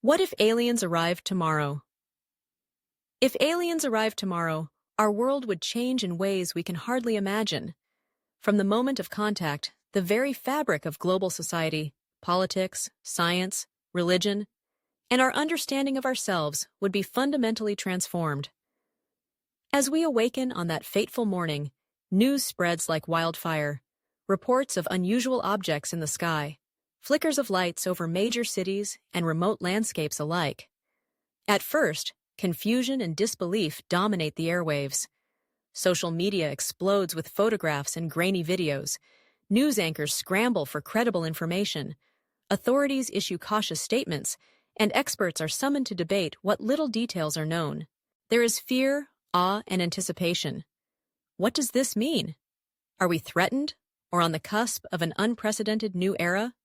What if aliens arrived tomorrow? If aliens arrived tomorrow, our world would change in ways we can hardly imagine. From the moment of contact, the very fabric of global society, politics, science, religion, and our understanding of ourselves would be fundamentally transformed. As we awaken on that fateful morning, news spreads like wildfire, reports of unusual objects in the sky, flickers of lights over major cities and remote landscapes alike. At first, confusion and disbelief dominate the airwaves. Social media explodes with photographs and grainy videos. News anchors scramble for credible information. Authorities issue cautious statements, and experts are summoned to debate what little details are known. There is fear, awe, and anticipation. What does this mean? Are we threatened, or on the cusp of an unprecedented new era?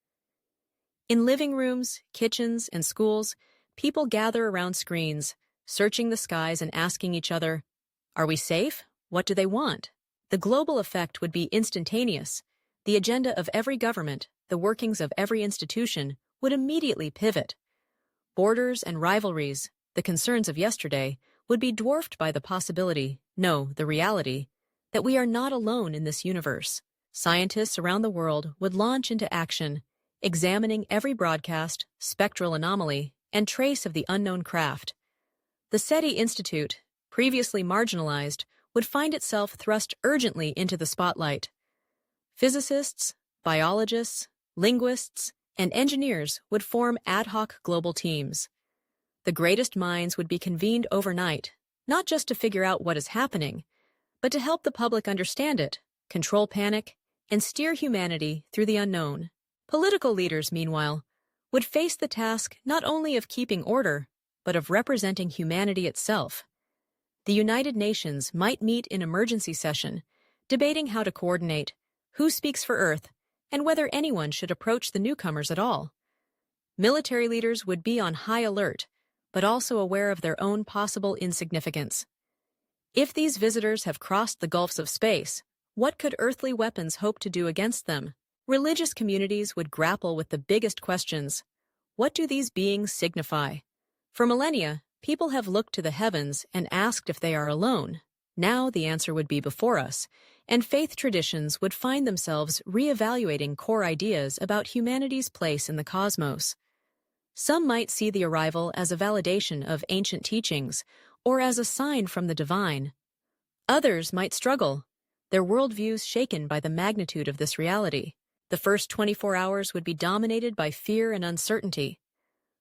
In living rooms, kitchens, and schools, people gather around screens, searching the skies and asking each other, "Are we safe? What do they want?" The global effect would be instantaneous. The agenda of every government, the workings of every institution, would immediately pivot. Borders and rivalries, the concerns of yesterday, would be dwarfed by the possibility, no, the reality, that we are not alone in this universe. Scientists around the world would launch into action, examining every broadcast, spectral anomaly, and trace of the unknown craft. The SETI Institute, previously marginalized, would find itself thrust urgently into the spotlight. Physicists, biologists, linguists, and engineers would form ad hoc global teams. The greatest minds would be convened overnight, not just to figure out what is happening, but to help the public understand it, control panic, and steer humanity through the unknown. Political leaders, meanwhile, would face the task not only of keeping order, but of representing humanity itself. The United Nations might meet in emergency session, debating how to coordinate, who speaks for Earth, and whether anyone should approach the newcomers at all. Military leaders would be on high alert, but also aware of their own possible insignificance. If these visitors have crossed the gulfs of space, what could earthly weapons hope to do against them? Religious communities would grapple with the biggest questions. What do these beings signify? For millennia, people have looked to the heavens and asked if they are alone. Now the answer would be before us, and faith traditions would find themselves re-evaluating core ideas about humanity's place in the cosmos. Some might see the arrival as a validation of ancient teachings, or as a sign from the divine. Others might struggle, their worldviews shaken by the magnitude of this reality. The first 24 hours would be dominated by fear and uncertainty.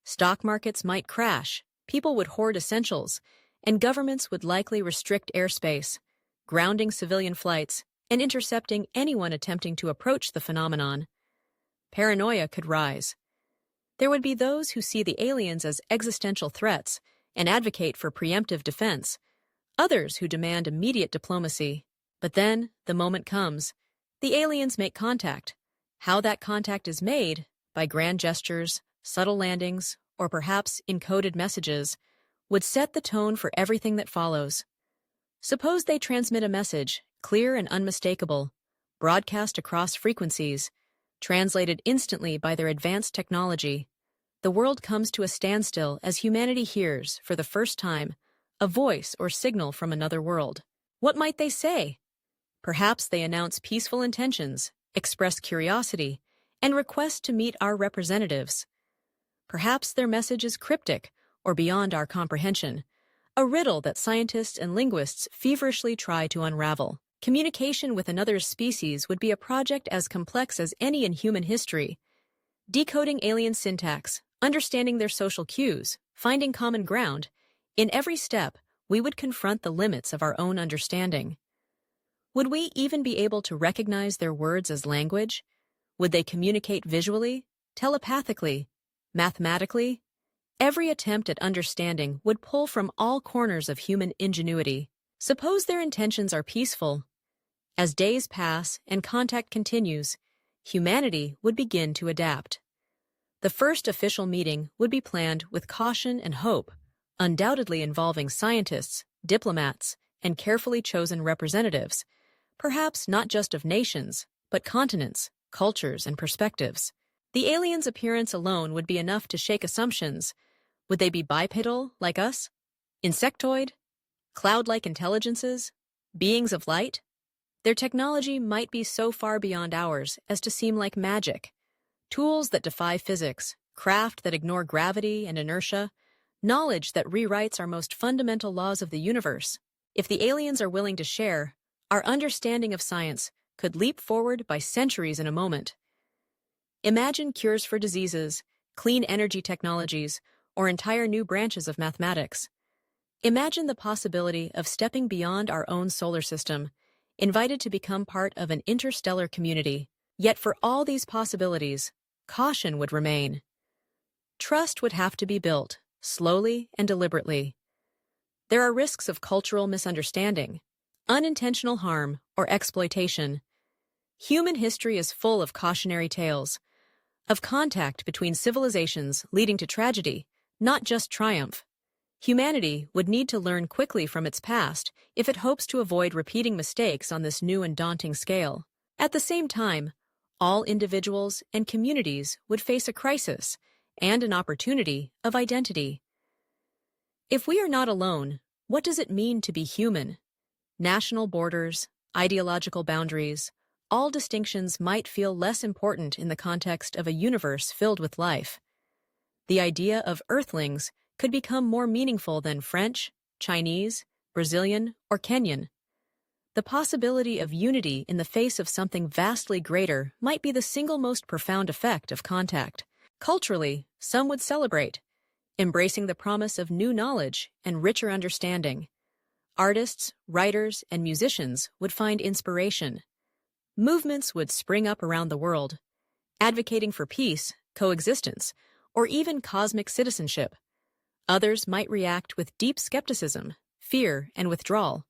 Stock markets might crash, people would hoard essentials, and governments would likely restrict airspace, grounding civilian flights and intercepting anyone attempting to approach the phenomenon. Paranoia could rise. There would be those who see the aliens as existential threats and advocate for preemptive defense, others who demand immediate diplomacy. But then, the moment comes. The aliens make contact. How that contact is made, by grand gestures, subtle landings, or perhaps encoded messages, would set the tone for everything that follows. Suppose they transmit a message, clear and unmistakable, broadcast across frequencies, translated instantly by their advanced technology. The world comes to a standstill as humanity hears, for the first time, a voice or signal from another world. What might they say? Perhaps they announce peaceful intentions, express curiosity, and request to meet our representatives. Perhaps their message is cryptic or beyond our comprehension, a riddle that scientists and linguists feverishly try to unravel. Communication with another species would be a project as complex as any in human history. Decoding alien syntax, understanding their social cues, finding common ground, in every step, we would confront the limits of our own understanding. Would we even be able to recognize their words as language? Would they communicate visually, telepathically, mathematically? Every attempt at understanding would pull from all corners of human ingenuity. Suppose their intentions are peaceful. As days pass and contact continues, humanity would begin to adapt. The first official meeting would be planned with caution and hope, undoubtedly involving scientists, diplomats, and carefully chosen representatives, perhaps not just of nations, but continents, cultures, and perspectives. The aliens' appearance alone would be enough to shake assumptions, Would they be bipedal, like us? Insectoid? Cloud-like intelligences? Beings of light? Their technology might be so far beyond ours as to seem like magic. Tools that defy physics, craft that ignore gravity and inertia, knowledge that rewrites our most fundamental laws of the universe. If the aliens are willing to share, our understanding of science could leap forward by centuries in a moment. Imagine cures for diseases, clean energy technologies, or entire new branches of mathematics. Imagine the possibility of stepping beyond our own solar system, invited to become part of an interstellar community. Yet for all these possibilities, caution would remain. Trust would have to be built, slowly and deliberately. There are risks of cultural misunderstanding, unintentional harm, or exploitation. Human history is full of cautionary tales, of contact between civilizations leading to tragedy, not just triumph. Humanity would need to learn quickly from its past if it hopes to avoid repeating mistakes on this new and daunting scale. At the same time, all individuals and communities would face a crisis and an opportunity of identity. If we are not alone, what does it mean to be human? National borders, ideological boundaries, all distinctions might feel less important in the context of a universe filled with life. The idea of Earthlings could become more meaningful than French, Chinese, Brazilian, or Kenyan. The possibility of unity in the face of something vastly greater might be the single most profound effect of contact. Culturally, some would celebrate, embracing the promise of new knowledge and richer understanding. Artists, writers, and musicians would find inspiration. Movements would spring up around the world, advocating for peace, coexistence, or even cosmic citizenship. Others might react with deep skepticism, fear, and withdrawal.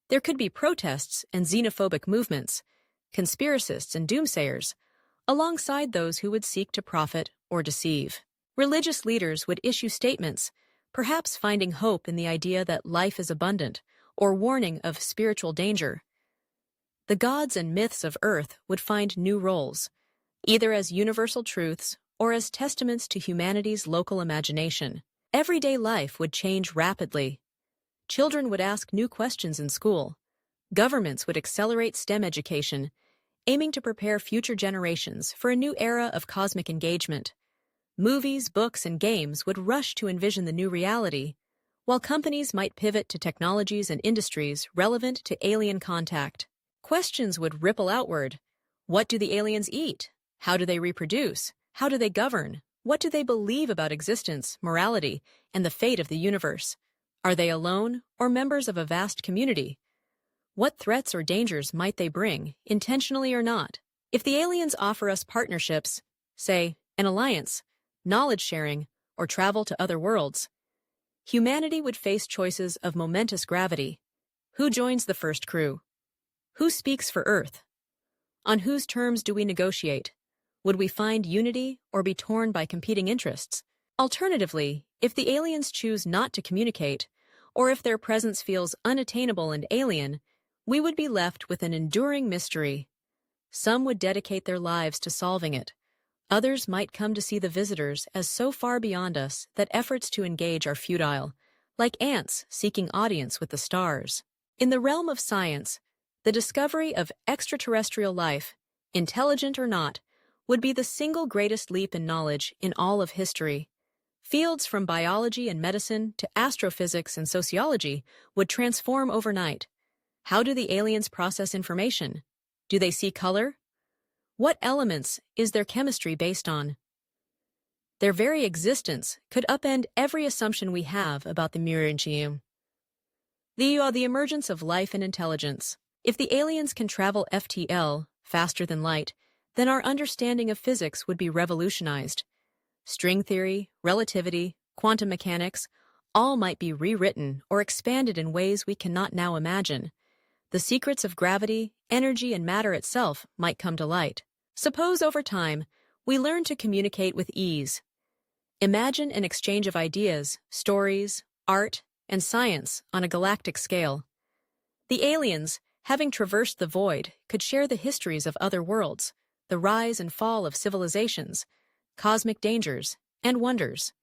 There could be protests and xenophobic movements, conspiracists and doomsayers, alongside those who would seek to profit or deceive. Religious leaders would issue statements, perhaps finding hope in the idea that life is abundant, or warning of spiritual danger. The gods and myths of Earth would find new roles, either as universal truths or as testaments to humanity's local imagination. Everyday life would change rapidly. Children would ask new questions in school. Governments would accelerate STEM education, aiming to prepare future generations for a new era of cosmic engagement. Movies, books, and games would rush to envision the new reality, while companies might pivot to technologies and industries relevant to alien contact. Questions would ripple outward. What do the aliens eat? How do they reproduce? How do they govern? What do they believe about existence, morality, and the fate of the universe? Are they alone or members of a vast community? What threats or dangers might they bring, intentionally or not? If the aliens offer us partnerships, say, an alliance, knowledge sharing, or travel to other worlds, humanity would face choices of momentous gravity. Who joins the first crew? Who speaks for Earth? On whose terms do we negotiate? Would we find unity or be torn by competing interests? Alternatively, if the aliens choose not to communicate, or if their presence feels unattainable and alien, we would be left with an enduring mystery. Some would dedicate their lives to solving it. Others might come to see the visitors as so far beyond us that efforts to engage are futile, like ants seeking audience with the stars. In the realm of science, the discovery of extraterrestrial life, intelligent or not, would be the single greatest leap in knowledge in all of history. Fields from biology and medicine to astrophysics and sociology would transform overnight. How do the aliens process information? Do they see color? What elements is their chemistry based on? Their very existence could upend every assumption we have about the Murincium. The emergence of life and intelligence. If the aliens can travel FTL, faster than light, then our understanding of physics would be revolutionized. String theory, relativity, quantum mechanics, all might be rewritten or expanded in ways we cannot now imagine. The secrets of gravity, energy, and matter itself might come to light. Suppose over time, we learn to communicate with ease. Imagine an exchange of ideas, stories, art, and science on a galactic scale. The aliens, having traversed the void, could share the histories of other worlds, the rise and fall of civilizations, cosmic dangers, and wonders.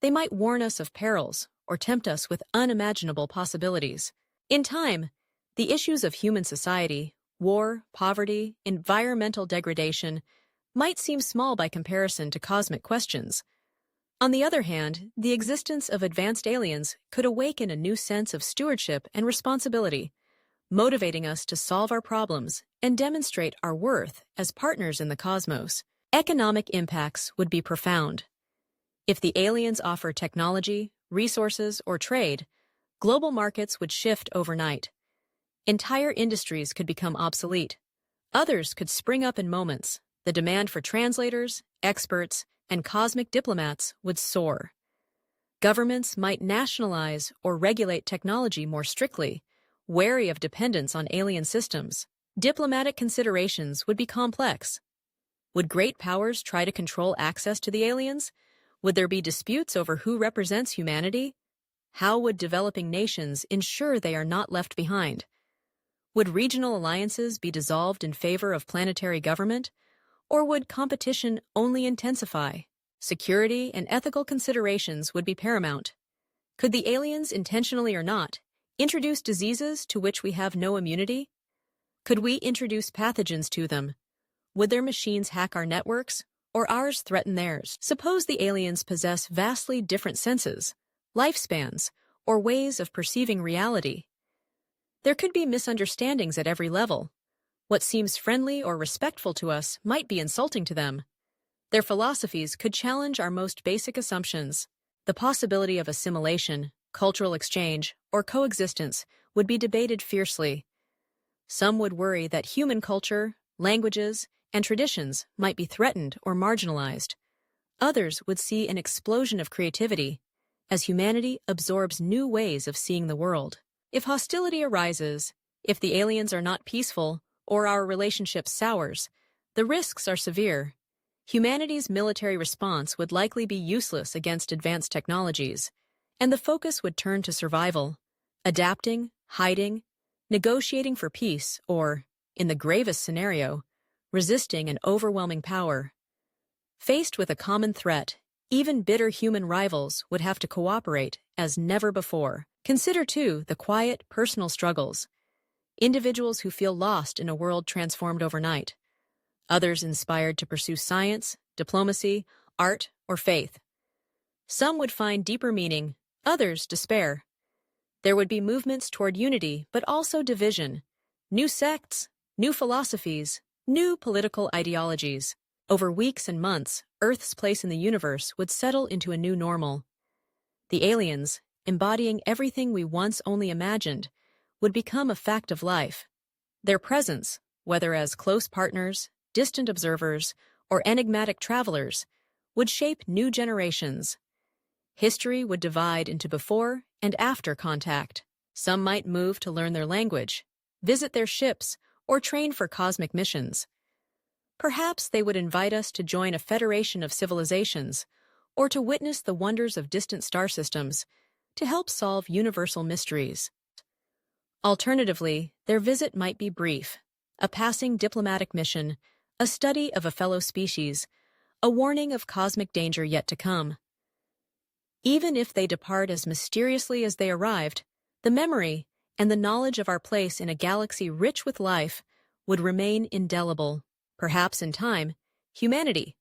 They might warn us of perils or tempt us with unimaginable possibilities. In time, the issues of human society, war, poverty, environmental degradation, might seem small by comparison to cosmic questions. On the other hand, the existence of advanced aliens could awaken a new sense of stewardship and responsibility, motivating us to solve our problems and demonstrate our worth as partners in the cosmos. Economic impacts would be profound. If the aliens offer technology, resources, or trade, global markets would shift overnight. Entire industries could become obsolete. Others could spring up in moments. The demand for translators, experts, and cosmic diplomats would soar. Governments might nationalize or regulate technology more strictly, wary of dependence on alien systems. Diplomatic considerations would be complex. Would great powers try to control access to the aliens? Would there be disputes over who represents humanity? How would developing nations ensure they are not left behind? Would regional alliances be dissolved in favor of planetary government? Or would competition only intensify? Security and ethical considerations would be paramount. Could the aliens, intentionally or not, introduce diseases to which we have no immunity? Could we introduce pathogens to them? Would their machines hack our networks, or ours threaten theirs? Suppose the aliens possess vastly different senses, lifespans, or ways of perceiving reality. There could be misunderstandings at every level. What seems friendly or respectful to us might be insulting to them. Their philosophies could challenge our most basic assumptions. The possibility of assimilation, cultural exchange, or coexistence would be debated fiercely. Some would worry that human culture, languages, and traditions might be threatened or marginalized. Others would see an explosion of creativity as humanity absorbs new ways of seeing the world. If hostility arises, if the aliens are not peaceful, or our relationship sours, the risks are severe. Humanity's military response would likely be useless against advanced technologies, and the focus would turn to survival, adapting, hiding, negotiating for peace, or, in the gravest scenario, resisting an overwhelming power. Faced with a common threat, even bitter human rivals would have to cooperate as never before. Consider, too, the quiet, personal struggles. Individuals who feel lost in a world transformed overnight. Others inspired to pursue science, diplomacy, art, or faith. Some would find deeper meaning, others despair. There would be movements toward unity, but also division. New sects, new philosophies, new political ideologies. Over weeks and months, Earth's place in the universe would settle into a new normal. The aliens, embodying everything we once only imagined, would become a fact of life. Their presence, whether as close partners, distant observers, or enigmatic travelers, would shape new generations. History would divide into before and after contact. Some might move to learn their language, visit their ships, or train for cosmic missions. Perhaps they would invite us to join a federation of civilizations, or to witness the wonders of distant star systems, to help solve universal mysteries. Alternatively, their visit might be brief, a passing diplomatic mission, a study of a fellow species, a warning of cosmic danger yet to come. Even if they depart as mysteriously as they arrived, the memory and the knowledge of our place in a galaxy rich with life would remain indelible. Perhaps in time, humanity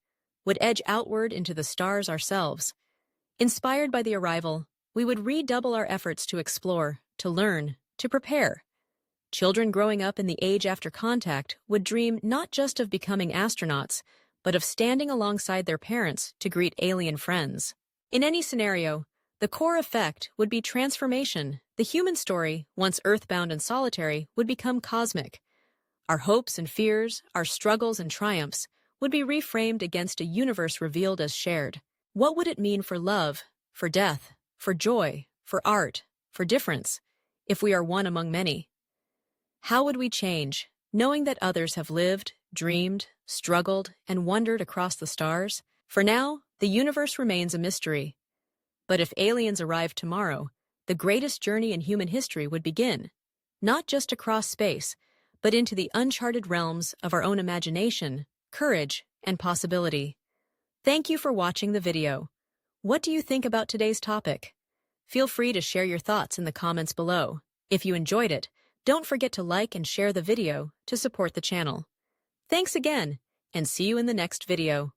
would edge outward into the stars ourselves. Inspired by the arrival, we would redouble our efforts to explore, to learn, to prepare. Children growing up in the age after contact would dream not just of becoming astronauts, but of standing alongside their parents to greet alien friends. In any scenario, the core effect would be transformation. The human story, once earthbound and solitary, would become cosmic. Our hopes and fears, our struggles and triumphs, would be reframed against a universe revealed as shared. What would it mean for love, for death, for joy, for art, for difference, if we are one among many? How would we change, knowing that others have lived, dreamed, struggled, and wandered across the stars? For now, the universe remains a mystery. But if aliens arrived tomorrow, the greatest journey in human history would begin, not just across space, but into the uncharted realms of our own imagination, courage, and possibility. Thank you for watching the video. What do you think about today's topic? Feel free to share your thoughts in the comments below. If you enjoyed it, don't forget to like and share the video to support the channel. Thanks again, and see you in the next video.